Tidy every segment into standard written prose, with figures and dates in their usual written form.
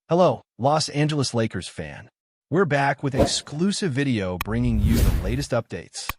Hello, Los Angeles Lakers fan. We're back with an exclusive video bringing you the latest updates.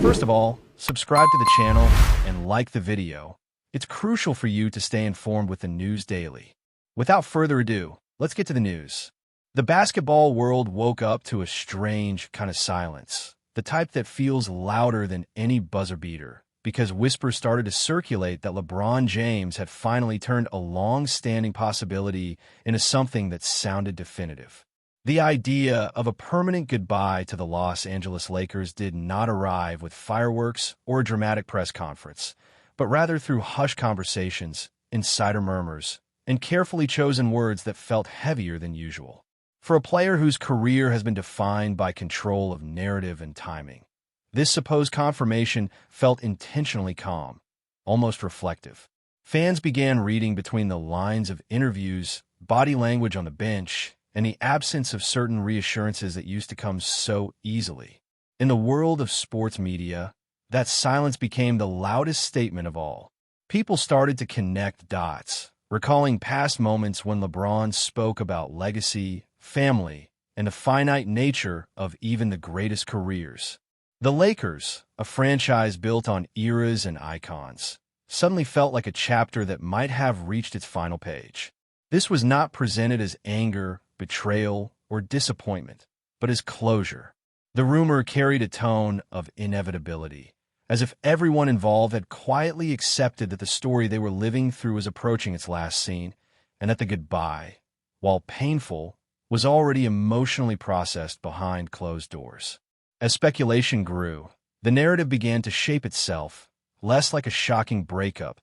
First of all, subscribe to the channel and like the video. It's crucial for you to stay informed with the news daily. Without further ado, let's get to the news. The basketball world woke up to a strange kind of silence, the type that feels louder than any buzzer beater, because whispers started to circulate that LeBron James had finally turned a long-standing possibility into something that sounded definitive. The idea of a permanent goodbye to the Los Angeles Lakers did not arrive with fireworks or a dramatic press conference, but rather through hushed conversations, insider murmurs, and carefully chosen words that felt heavier than usual. For a player whose career has been defined by control of narrative and timing, this supposed confirmation felt intentionally calm, almost reflective. Fans began reading between the lines of interviews, body language on the bench, and the absence of certain reassurances that used to come so easily. In the world of sports media, that silence became the loudest statement of all. People started to connect dots, recalling past moments when LeBron spoke about legacy, family, and the finite nature of even the greatest careers. The Lakers, a franchise built on eras and icons, suddenly felt like a chapter that might have reached its final page. This was not presented as anger, betrayal, or disappointment, but as closure. The rumor carried a tone of inevitability, as if everyone involved had quietly accepted that the story they were living through was approaching its last scene, and that the goodbye, while painful, was already emotionally processed behind closed doors. As speculation grew, the narrative began to shape itself, less like a shocking breakup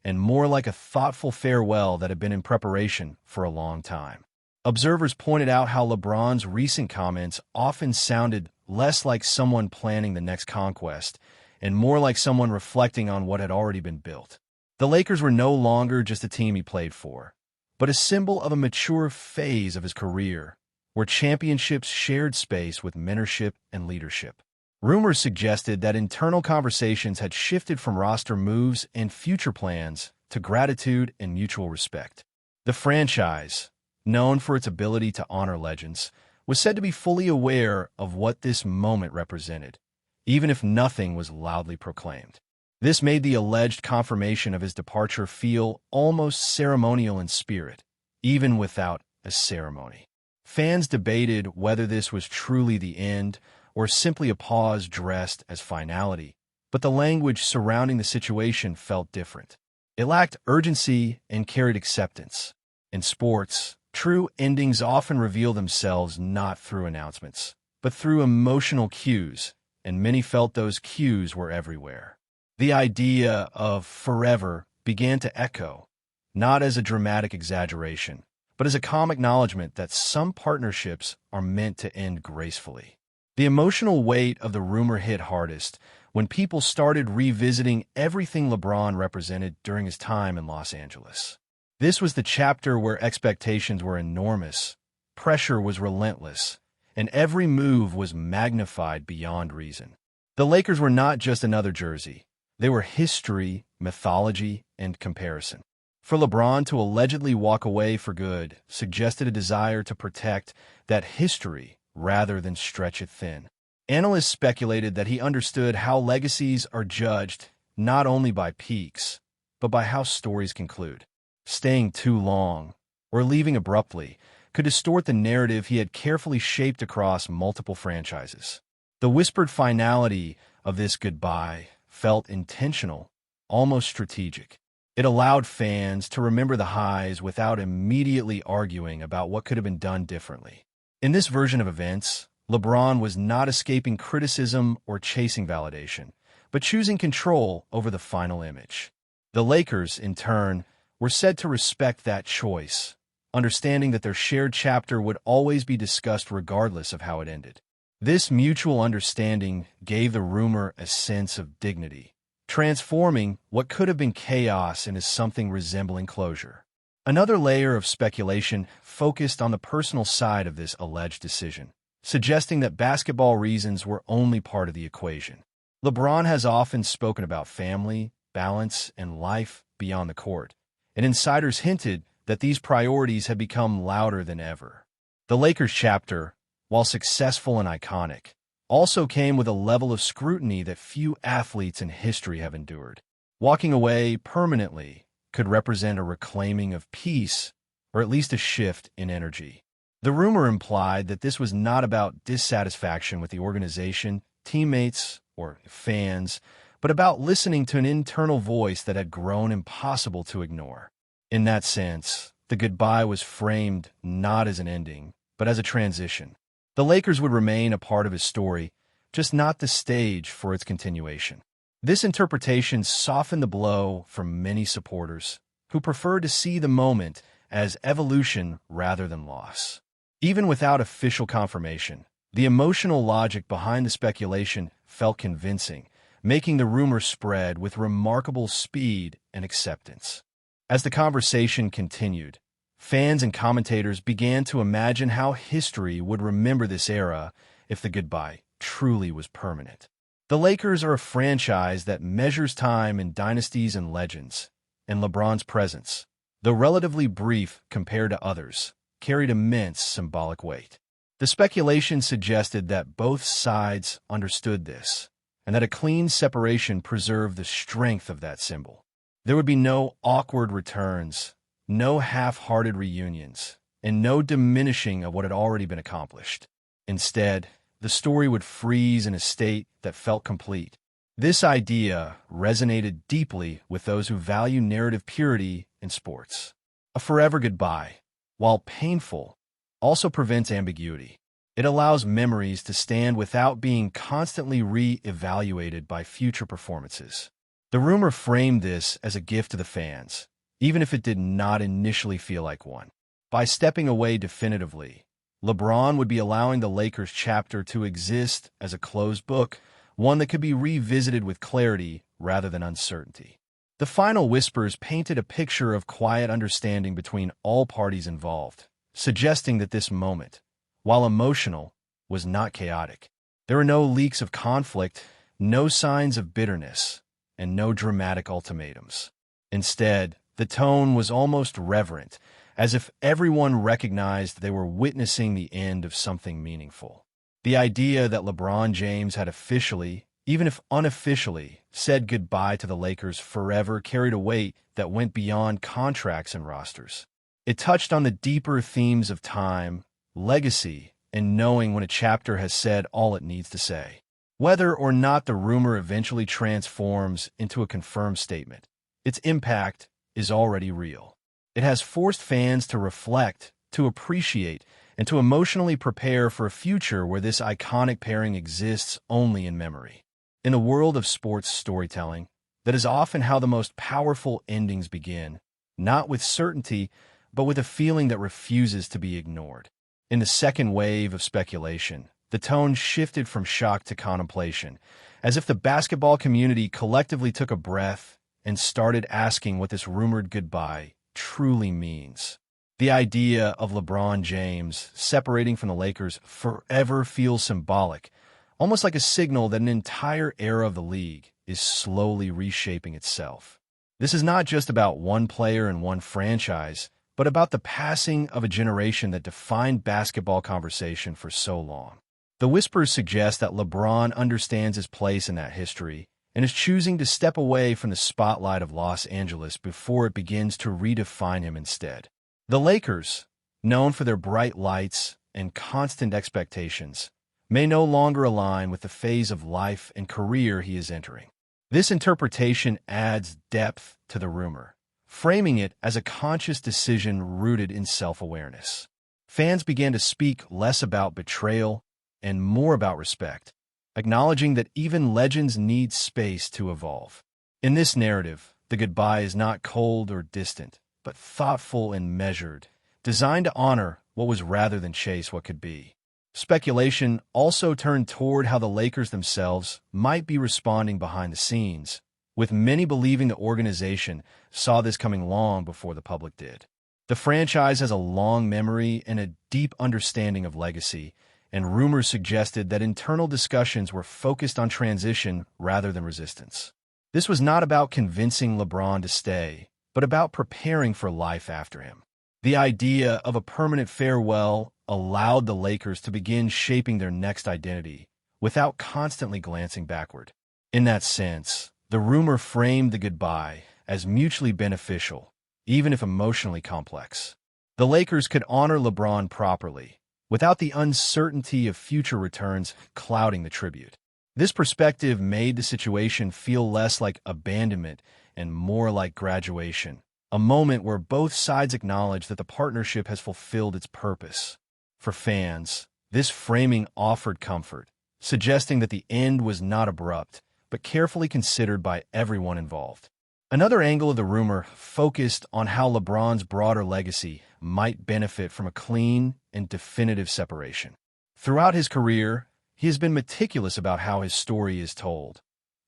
and more like a thoughtful farewell that had been in preparation for a long time. Observers pointed out how LeBron's recent comments often sounded less like someone planning the next conquest and more like someone reflecting on what had already been built. The Lakers were no longer just a team he played for, but a symbol of a mature phase of his career, where championships shared space with mentorship and leadership. Rumors suggested that internal conversations had shifted from roster moves and future plans to gratitude and mutual respect. The franchise, known for its ability to honor legends, was said to be fully aware of what this moment represented, even if nothing was loudly proclaimed. This made the alleged confirmation of his departure feel almost ceremonial in spirit, even without a ceremony. Fans debated whether this was truly the end or simply a pause dressed as finality, but the language surrounding the situation felt different. It lacked urgency and carried acceptance. In sports, true endings often reveal themselves not through announcements, but through emotional cues, and many felt those cues were everywhere. The idea of forever began to echo, not as a dramatic exaggeration, but as a calm acknowledgement that some partnerships are meant to end gracefully. The emotional weight of the rumor hit hardest when people started revisiting everything LeBron represented during his time in Los Angeles. This was the chapter where expectations were enormous, pressure was relentless, and every move was magnified beyond reason. The Lakers were not just another jersey. They were history, mythology, and comparison. For LeBron to allegedly walk away for good suggested a desire to protect that history rather than stretch it thin. Analysts speculated that he understood how legacies are judged not only by peaks, but by how stories conclude. Staying too long, or leaving abruptly, could distort the narrative he had carefully shaped across multiple franchises. The whispered finality of this goodbye felt intentional, almost strategic. It allowed fans to remember the highs without immediately arguing about what could have been done differently. In this version of events, LeBron was not escaping criticism or chasing validation, but choosing control over the final image. The Lakers, in turn, were said to respect that choice, understanding that their shared chapter would always be discussed regardless of how it ended. This mutual understanding gave the rumor a sense of dignity, transforming what could have been chaos into something resembling closure. Another layer of speculation focused on the personal side of this alleged decision, suggesting that basketball reasons were only part of the equation. LeBron has often spoken about family, balance, and life beyond the court, and insiders hinted that these priorities had become louder than ever. The Lakers chapter, while successful and iconic, also came with a level of scrutiny that few athletes in history have endured. Walking away permanently could represent a reclaiming of peace, or at least a shift in energy. The rumor implied that this was not about dissatisfaction with the organization, teammates, or fans, but about listening to an internal voice that had grown impossible to ignore. In that sense, the goodbye was framed not as an ending, but as a transition. The Lakers would remain a part of his story, just not the stage for its continuation. This interpretation softened the blow for many supporters, who preferred to see the moment as evolution rather than loss. Even without official confirmation, the emotional logic behind the speculation felt convincing, making the rumor spread with remarkable speed and acceptance. As the conversation continued, fans and commentators began to imagine how history would remember this era if the goodbye truly was permanent. The Lakers are a franchise that measures time in dynasties and legends, and LeBron's presence, though relatively brief compared to others, carried immense symbolic weight. The speculation suggested that both sides understood this, and that a clean separation preserved the strength of that symbol. There would be no awkward returns, no half-hearted reunions, and no diminishing of what had already been accomplished. Instead, the story would freeze in a state that felt complete. This idea resonated deeply with those who value narrative purity in sports. A forever goodbye, while painful, also prevents ambiguity. It allows memories to stand without being constantly re-evaluated by future performances. The rumor framed this as a gift to the fans, even if it did not initially feel like one. By stepping away definitively, LeBron would be allowing the Lakers chapter to exist as a closed book, one that could be revisited with clarity rather than uncertainty. The final whispers painted a picture of quiet understanding between all parties involved, suggesting that this moment, while emotional, was not chaotic. There were no leaks of conflict, no signs of bitterness, and no dramatic ultimatums. Instead, the tone was almost reverent, as if everyone recognized they were witnessing the end of something meaningful. The idea that LeBron James had officially, even if unofficially, said goodbye to the Lakers forever carried a weight that went beyond contracts and rosters. It touched on the deeper themes of time, legacy, and knowing when a chapter has said all it needs to say. Whether or not the rumor eventually transforms into a confirmed statement, its impact is already real. It has forced fans to reflect, to appreciate, and to emotionally prepare for a future where this iconic pairing exists only in memory. In a world of sports storytelling, that is often how the most powerful endings begin, not with certainty, but with a feeling that refuses to be ignored. In the second wave of speculation, the tone shifted from shock to contemplation, as if the basketball community collectively took a breath and started asking what this rumored goodbye truly means. The idea of LeBron James separating from the Lakers forever feels symbolic, almost like a signal that an entire era of the league is slowly reshaping itself. This is not just about one player and one franchise, but about the passing of a generation that defined basketball conversation for so long. The whispers suggest that LeBron understands his place in that history and is choosing to step away from the spotlight of Los Angeles before it begins to redefine him instead. The Lakers, known for their bright lights and constant expectations, may no longer align with the phase of life and career he is entering. This interpretation adds depth to the rumor, framing it as a conscious decision rooted in self-awareness. Fans began to speak less about betrayal and more about respect, acknowledging that even legends need space to evolve. In this narrative, the goodbye is not cold or distant, but thoughtful and measured, designed to honor what was rather than chase what could be. Speculation also turned toward how the Lakers themselves might be responding behind the scenes, with many believing the organization saw this coming long before the public did. The franchise has a long memory and a deep understanding of legacy, and rumors suggested that internal discussions were focused on transition rather than resistance. This was not about convincing LeBron to stay, but about preparing for life after him. The idea of a permanent farewell allowed the Lakers to begin shaping their next identity without constantly glancing backward. In that sense, the rumor framed the goodbye as mutually beneficial, even if emotionally complex. The Lakers could honor LeBron properly, without the uncertainty of future returns clouding the tribute. This perspective made the situation feel less like abandonment and more like graduation, a moment where both sides acknowledge that the partnership has fulfilled its purpose. For fans, this framing offered comfort, suggesting that the end was not abrupt, but carefully considered by everyone involved. Another angle of the rumor focused on how LeBron's broader legacy might benefit from a clean and definitive separation. Throughout his career, he has been meticulous about how his story is told,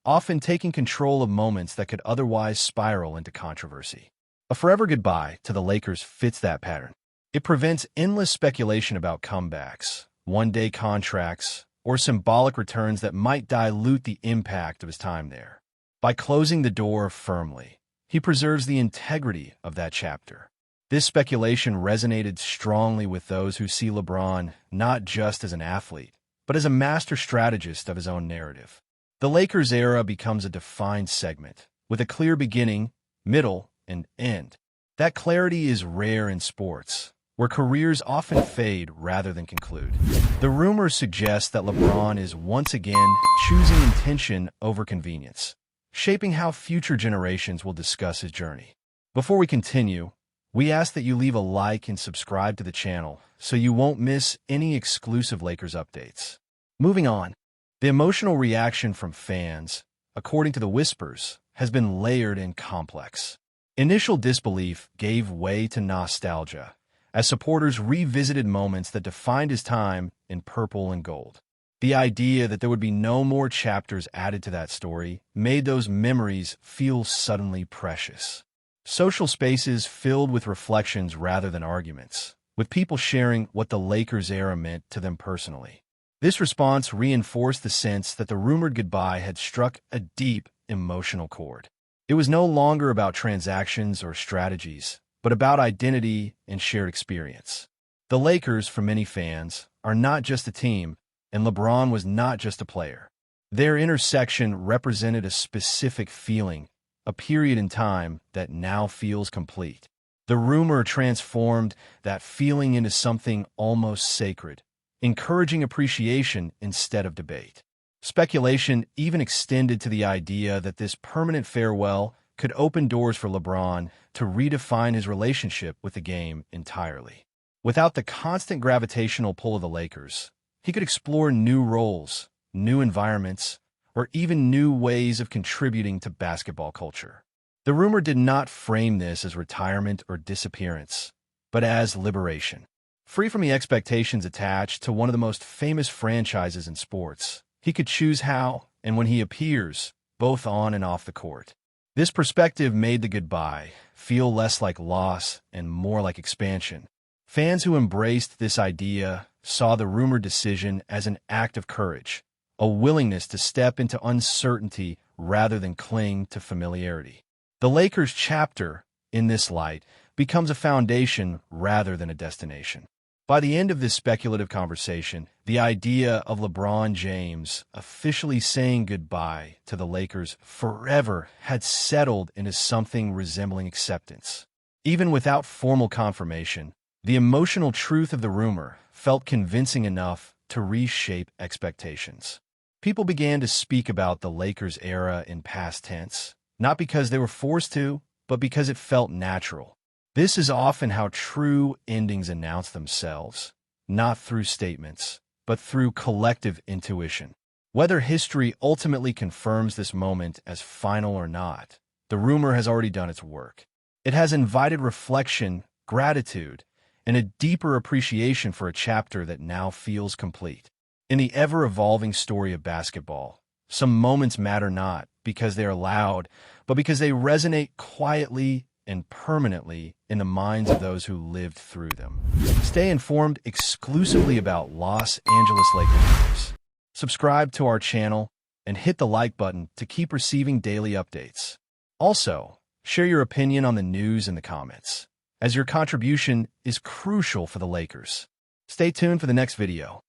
often taking control of moments that could otherwise spiral into controversy. A forever goodbye to the Lakers fits that pattern. It prevents endless speculation about comebacks, one-day contracts, or symbolic returns that might dilute the impact of his time there. By closing the door firmly, he preserves the integrity of that chapter. This speculation resonated strongly with those who see LeBron not just as an athlete, but as a master strategist of his own narrative. The Lakers era becomes a defined segment, with a clear beginning, middle, and end. That clarity is rare in sports, where careers often fade rather than conclude. The rumor suggests that LeBron is once again choosing intention over convenience, shaping how future generations will discuss his journey. Before we continue, we ask that you leave a like and subscribe to the channel so you won't miss any exclusive Lakers updates. Moving on, the emotional reaction from fans, according to the whispers, has been layered and complex. Initial disbelief gave way to nostalgia, as supporters revisited moments that defined his time in purple and gold. The idea that there would be no more chapters added to that story made those memories feel suddenly precious. Social spaces filled with reflections rather than arguments, with people sharing what the Lakers era meant to them personally. This response reinforced the sense that the rumored goodbye had struck a deep emotional chord. It was no longer about transactions or strategies, but about identity and shared experience. The Lakers, for many fans, are not just a team, and LeBron was not just a player. Their intersection represented a specific feeling, a period in time that now feels complete. The rumor transformed that feeling into something almost sacred, encouraging appreciation instead of debate. Speculation even extended to the idea that this permanent farewell could open doors for LeBron to redefine his relationship with the game entirely. Without the constant gravitational pull of the Lakers, he could explore new roles, new environments, or even new ways of contributing to basketball culture. The rumor did not frame this as retirement or disappearance, but as liberation. Free from the expectations attached to one of the most famous franchises in sports, he could choose how and when he appears, both on and off the court. This perspective made the goodbye feel less like loss and more like expansion. Fans who embraced this idea saw the rumored decision as an act of courage, a willingness to step into uncertainty rather than cling to familiarity. The Lakers chapter, in this light, becomes a foundation rather than a destination. By the end of this speculative conversation, the idea of LeBron James officially saying goodbye to the Lakers forever had settled into something resembling acceptance. Even without formal confirmation, the emotional truth of the rumor felt convincing enough to reshape expectations. People began to speak about the Lakers era in past tense, not because they were forced to, but because it felt natural. This is often how true endings announce themselves, not through statements, but through collective intuition. Whether history ultimately confirms this moment as final or not, the rumor has already done its work. It has invited reflection, gratitude, and a deeper appreciation for a chapter that now feels complete. In the ever-evolving story of basketball, some moments matter not because they are loud, but because they resonate quietly and permanently in the minds of those who lived through them. Stay informed exclusively about Los Angeles Lakers news. Subscribe to our channel and hit the like button to keep receiving daily updates. Also, share your opinion on the news in the comments. as your contribution is crucial for the Lakers. Stay tuned for the next video.